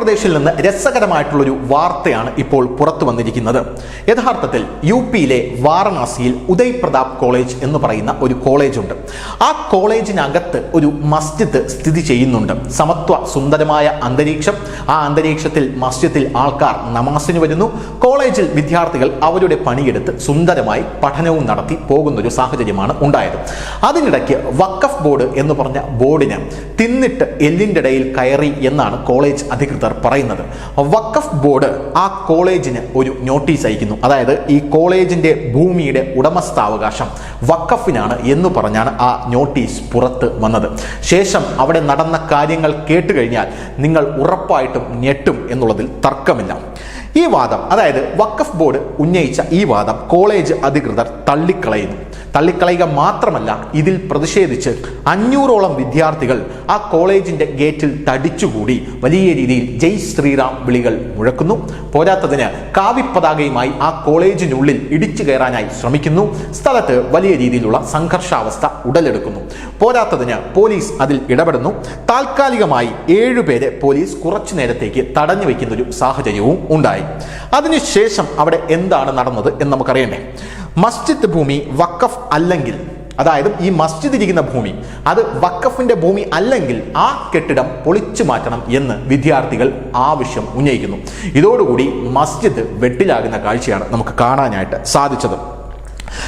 ഉത്തർപ്രദേശിൽ നിന്ന് രസകരമായിട്ടുള്ളൊരു വാർത്തയാണ് ഇപ്പോൾ പുറത്തു വന്നിരിക്കുന്നത്. യഥാർത്ഥത്തിൽ യുപിയിലെ വാരണാസിയിൽ ഉദയ് പ്രതാപ് കോളേജ് എന്ന് പറയുന്ന ഒരു കോളേജുണ്ട്. ആ കോളേജിനകത്ത് ഒരു മസ്ജിദ് സ്ഥിതി ചെയ്യുന്നുണ്ട്. സമത്വ സുന്ദരമായ അന്തരീക്ഷം. ആ അന്തരീക്ഷത്തിൽ മസ്ജിദിൽ ആൾക്കാർ നമാസിന് വരുന്നു. കോളേജിൽ വിദ്യാർത്ഥികൾ അവരുടെ പണിയെടുത്ത് സുന്ദരമായി പഠനവും നടത്തി പോകുന്നൊരു സാഹചര്യമാണ് ഉണ്ടായത്. അതിനിടയ്ക്ക് വഖഫ് ബോർഡ് എന്ന് പറഞ്ഞ ബോർഡിന് തിന്നിട്ട് എല്ലിൻ്റെ ഇടയിൽ കയറി എന്നാണ് കോളേജ് അധികൃതർ പറയുന്നത്. വഖഫ് ബോർഡ് ആ കോളേജിന് ഒരു നോട്ടീസ് അയക്കുന്നു. അതായത് ഈ കോളേജിന്റെ ഭൂമിയുടെ ഉടമസ്ഥാവകാശം വഖഫിനാണ് എന്ന് പറഞ്ഞാണ് ആ നോട്ടീസ് പുറത്ത് വന്നത്. ശേഷം അവിടെ നടന്ന കാര്യങ്ങൾ കേട്ടുകഴിഞ്ഞാൽ നിങ്ങൾ ഉറപ്പായിട്ടും ഞെട്ടും എന്നുള്ളതിൽ തർക്കമില്ല. ഈ വാദം, അതായത് വഖഫ് ബോർഡ് ഉന്നയിച്ച ഈ വാദം കോളേജ് അധികൃതർ തള്ളിക്കളയുക മാത്രമല്ല, ഇതിൽ പ്രതിഷേധിച്ച് 500ഓളം വിദ്യാർത്ഥികൾ ആ കോളേജിന്റെ ഗേറ്റിൽ തടിച്ചുകൂടി വലിയ രീതിയിൽ ജയ് ശ്രീറാം വിളികൾ മുഴക്കുന്നു. പോരാത്തതിന് കാവിപ്പതാകയുമായി ആ കോളേജിനുള്ളിൽ ഇടിച്ചു കയറാനായി ശ്രമിക്കുന്നു. സ്ഥലത്ത് വലിയ രീതിയിലുള്ള സംഘർഷാവസ്ഥ ഉടലെടുക്കുന്നു. പോരാത്തതിന് പോലീസ് അതിൽ ഇടപെടുന്നു. താൽക്കാലികമായി 7 പേരെ പോലീസ് കുറച്ചു നേരത്തേക്ക് തടഞ്ഞു വയ്ക്കുന്ന ഒരു സാഹചര്യവും ഉണ്ടായി. അതിനുശേഷം അവിടെ എന്താണ് നടന്നത് എന്ന് നമുക്കറിയണ്ടേ. മസ്ജിദ് ഭൂമി വഖഫ് അല്ലെങ്കിൽ, അതായത് ഈ മസ്ജിദ് ഇരിക്കുന്ന ഭൂമി അത് വഖഫിന്റെ ഭൂമി അല്ലെങ്കിൽ ആ കെട്ടിടം പൊളിച്ചു മാറ്റണം എന്ന് വിദ്യാർത്ഥികൾ ആവശ്യം ഉന്നയിക്കുന്നു. ഇതോടുകൂടി മസ്ജിദ് വെട്ടിലാകുന്ന കാഴ്ചയാണ് നമുക്ക് കാണാനായിട്ട് സാധിച്ചത്.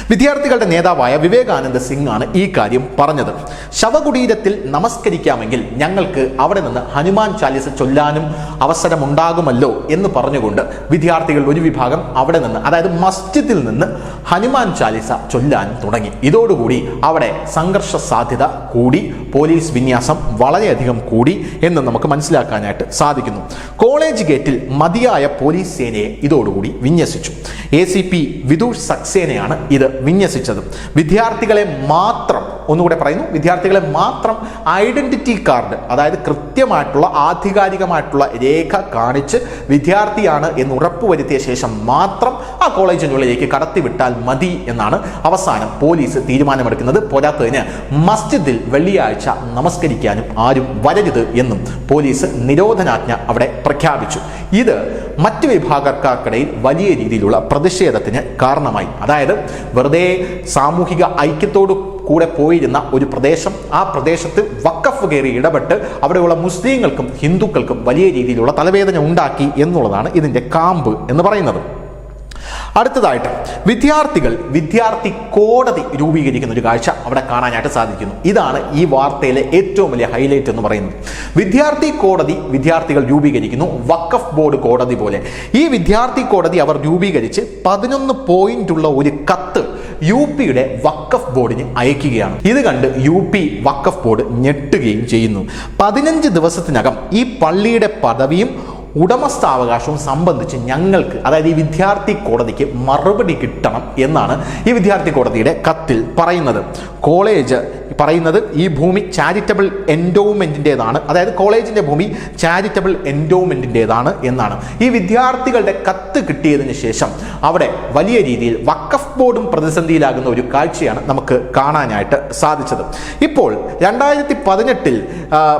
വിദ്യാർത്ഥികളുടെ നേതാവായ വിവേകാനന്ദ സിംഗ് ആണ് ഈ കാര്യം പറഞ്ഞത്. ശവകുടീരത്തിൽ നമസ്കരിക്കാമെങ്കിൽ ഞങ്ങൾക്ക് അവിടെ നിന്ന് ഹനുമാൻ ചാലിസ ചൊല്ലാനും അവസരമുണ്ടാകുമല്ലോ എന്ന് പറഞ്ഞുകൊണ്ട് വിദ്യാർത്ഥികൾ ഒരു വിഭാഗം അവിടെ നിന്ന്, അതായത് മസ്ജിദിൽ നിന്ന് ഹനുമാൻ ചാലിസ ചൊല്ലാനും തുടങ്ങി. ഇതോടുകൂടി അവിടെ സംഘർഷ സാധ്യത കൂടി, പോലീസ് വിന്യാസം വളരെയധികം കൂടി എന്ന് നമുക്ക് മനസ്സിലാക്കാനായിട്ട് സാധിക്കുന്നു. കോളേജ് ഗേറ്റിൽ മതിയായ പോലീസ് സേനയെ ഇതോടുകൂടി വിന്യസിച്ചു. ACP വിദൂഷ് സക്സേനയാണ് ഇത് വിന്യസിച്ചത്. വിദ്യാർത്ഥികളെ മാത്രം, ഒന്നുകൂടെ പറയുന്നു, വിദ്യാർത്ഥികളെ മാത്രം ഐഡന്റിറ്റി കാർഡ്, അതായത് കൃത്യമായിട്ടുള്ള ആധികാരികമായിട്ടുള്ള രേഖ കാണിച്ച് വിദ്യാർത്ഥിയാണ് എന്ന് ഉറപ്പുവരുത്തിയ ശേഷം മാത്രം ആ കോളേജിനുള്ളിലേക്ക് കടത്തിവിട്ടാൽ മതി എന്നാണ് അവസാനം പോലീസ് തീരുമാനമെടുക്കുന്നത്. പോരാത്തതിന് മസ്ജിദിൽ വെള്ളിയാഴ്ച നമസ്കരിക്കാനും ആരും വരരുത് എന്നും പോലീസ് നിരോധനാജ്ഞ അവിടെ പ്രഖ്യാപിച്ചു. ഇത് മറ്റ് വിഭാഗക്കാർക്കിടയിൽ വലിയ രീതിയിലുള്ള പ്രതിഷേധത്തിന് കാരണമായി. അതായത് വെറുതെ സാമൂഹിക ഐക്യത്തോട് കൂടെ പോയിരുന്ന ഒരു പ്രദേശം, ആ പ്രദേശത്ത് വഖഫ് കയറി ഇടപെട്ട് അവിടെയുള്ള മുസ്ലിങ്ങൾക്കും ഹിന്ദുക്കൾക്കും വലിയ രീതിയിലുള്ള തലവേദന ഉണ്ടാക്കി എന്നുള്ളതാണ് ഇതിൻ്റെ കാമ്പ് എന്ന് പറയുന്നത്. അടുത്തതായിട്ട് വിദ്യാർത്ഥി കോടതി രൂപീകരിക്കുന്ന ഒരു കാഴ്ച അവിടെ കാണാനായിട്ട് സാധിക്കുന്നു. ഇതാണ് ഈ വാർത്തയിലെ ഏറ്റവും വലിയ ഹൈലൈറ്റ് എന്ന് പറയുന്നത്. വിദ്യാർത്ഥി കോടതി വിദ്യാർത്ഥികൾ രൂപീകരിക്കുന്നു, വഖഫ് ബോർഡ് കോടതി പോലെ. ഈ വിദ്യാർത്ഥി കോടതി അവർ രൂപീകരിച്ച് 11 പോയിന്റുള്ള ഒരു കത്ത് യുപിയുടെ വഖഫ് ബോർഡിന് അയക്കുകയാണ്. ഇത് കണ്ട് UP വഖഫ് ബോർഡ് ഞെട്ടുകയും ചെയ്യുന്നു. 15 ദിവസത്തിനകം ഈ പള്ളിയുടെ പദവിയും ഉടമസ്ഥാവകാശവും സംബന്ധിച്ച് ഞങ്ങൾക്ക്, അതായത് ഈ വിദ്യാർത്ഥി കോടതിക്ക് മറുപടി കിട്ടണം എന്നാണ് ഈ വിദ്യാർത്ഥി കോടതിയുടെ കത്തിൽ പറയുന്നത്. കോളേജ് പറയുന്നത് ഈ ഭൂമി ചാരിറ്റബിൾ എൻഡോവ്മെന്റിൻ്റെതാണ്, അതായത് കോളേജിന്റെ ഭൂമി ചാരിറ്റബിൾ എൻഡോവ്മെന്റിൻ്റെതാണ് എന്നാണ്. ഈ വിദ്യാർത്ഥികളുടെ കത്ത് കിട്ടിയതിന് ശേഷം അവിടെ വലിയ രീതിയിൽ വഖഫ് ബോർഡും പ്രതിസന്ധിയിലാകുന്ന ഒരു കാഴ്ചയാണ് നമുക്ക് കാണാനായിട്ട് സാധിച്ചത്. ഇപ്പോൾ 2018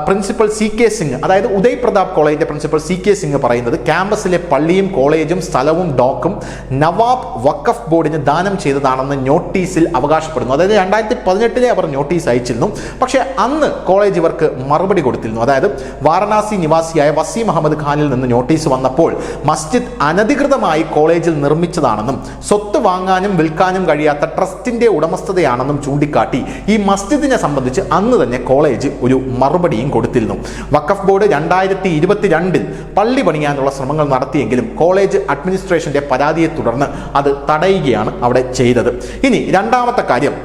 പ്രിൻസിപ്പൽ CK സിംഗ്, അതായത് ഉദയ് പ്രതാപ് കോളേജിന്റെ പ്രിൻസിപ്പൽ CK സിംഗ് പറയുന്നത് ക്യാമ്പസിലെ പള്ളിയും കോളേജും സ്ഥലവും ഡോക്കും നവാബ് വഖഫ് ബോർഡിന് ദാനം ചെയ്തതാണെന്ന് നോട്ടീസിൽ അവകാശപ്പെടുന്നു. അതായത് 2018 അവർ നോട്ടീസ് അയച്ചിരുന്നു. പക്ഷേ അന്ന് കോളേജ് ഇവർക്ക് മറുപടി കൊടുത്തിരുന്നു. അതായത് വാരണാസി നിവാസിയായ വസീം അഹമ്മദ് ഖാനിൽ നിന്ന് നോട്ടീസ് വന്നപ്പോൾ മസ്ജിദ് അനധികൃതമായി കോളേജിൽ നിർമ്മിച്ചതാണെന്നും സ്വത്ത് വാങ്ങാനും വിൽക്കാനും കഴിയാത്ത ട്രസ്റ്റിന്റെ ഉടമസ്ഥതയാണെന്നും ചൂണ്ടിക്കാട്ടി ഈ മസ്ജിദിനെ സംബന്ധിച്ച് അന്ന് തന്നെ കോളേജ് ഒരു മറുപടിയും കൊടുത്തിരുന്നു. വഖഫ് ബോർഡ് 2022 പള്ളി പണിയാനുള്ള ശ്രമങ്ങൾ നടത്തിയെങ്കിലും കോളേജ് അഡ്മിനിസ്ട്രേഷന്റെ പരാതിയെ തുടർന്ന് അത് തടയുകയാണ് അവിടെ ചെയ്തത്. ഇനി രണ്ടാമത്തെ കാര്യം,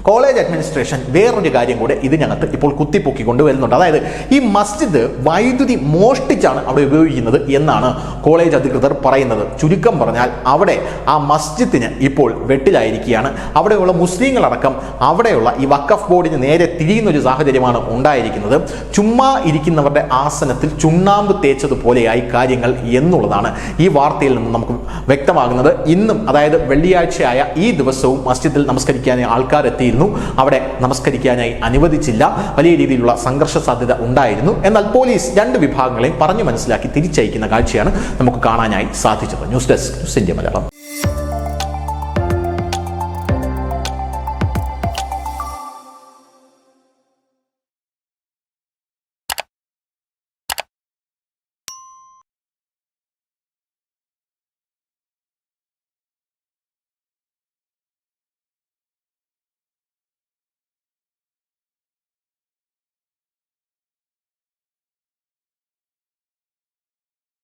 കോളേജ് അഡ്മിനിസ്ട്രേഷൻ വേറൊരു കാര്യം കൂടെ ഇതിനകത്ത് ഇപ്പോൾ കുത്തിപ്പൊക്കി കൊണ്ടുവരുന്നുണ്ട്. അതായത് ഈ മസ്ജിദ് വൈദ്യുതി മോഷ്ടിച്ചാണ് അവിടെ ഉപയോഗിക്കുന്നത് എന്നാണ് കോളേജ് അധികൃതർ പറയുന്നത്. ചുരുക്കം പറഞ്ഞാൽ അവിടെ ആ മസ്ജിദിന് ഇപ്പോൾ വെട്ടിലായിരിക്കുകയാണ്. അവിടെയുള്ള മുസ്ലിങ്ങളടക്കം അവിടെയുള്ള ഈ വഖഫ് ബോർഡിന് നേരെ തിരിയുന്ന ഒരു സാഹചര്യമാണ് ഉണ്ടായിരിക്കുന്നത്. ചുമ്മാ ഇരിക്കുന്നവരുടെ ആസനത്തിൽ ചുണ്ണാമ്പ് തേച്ചതുപോലെയായി കാര്യങ്ങൾ എന്നുള്ളതാണ് ഈ വാർത്തയിൽ നിന്ന് നമുക്ക് വ്യക്തമാകുന്നത്. ഇന്നും, അതായത് വെള്ളിയാഴ്ചയായ ഈ ദിവസവും മസ്ജിദിൽ നമസ്കരിക്കാൻ ആൾക്കാർ എത്തിയിരുന്നു. നടത്തിയിരുന്നു. അവിടെ നമസ്കരിക്കാനായി അനുവദിച്ചില്ല. വലിയ രീതിയിലുള്ള സംഘർഷ സാധ്യത ഉണ്ടായിരുന്നു. എന്നാൽ പോലീസ് രണ്ട് വിഭാഗങ്ങളെയും പറഞ്ഞു മനസ്സിലാക്കി തിരിച്ചയക്കുന്ന കാഴ്ചയാണ് നമുക്ക് കാണാനായി സാധിച്ചത്. News desk news India Malayalam.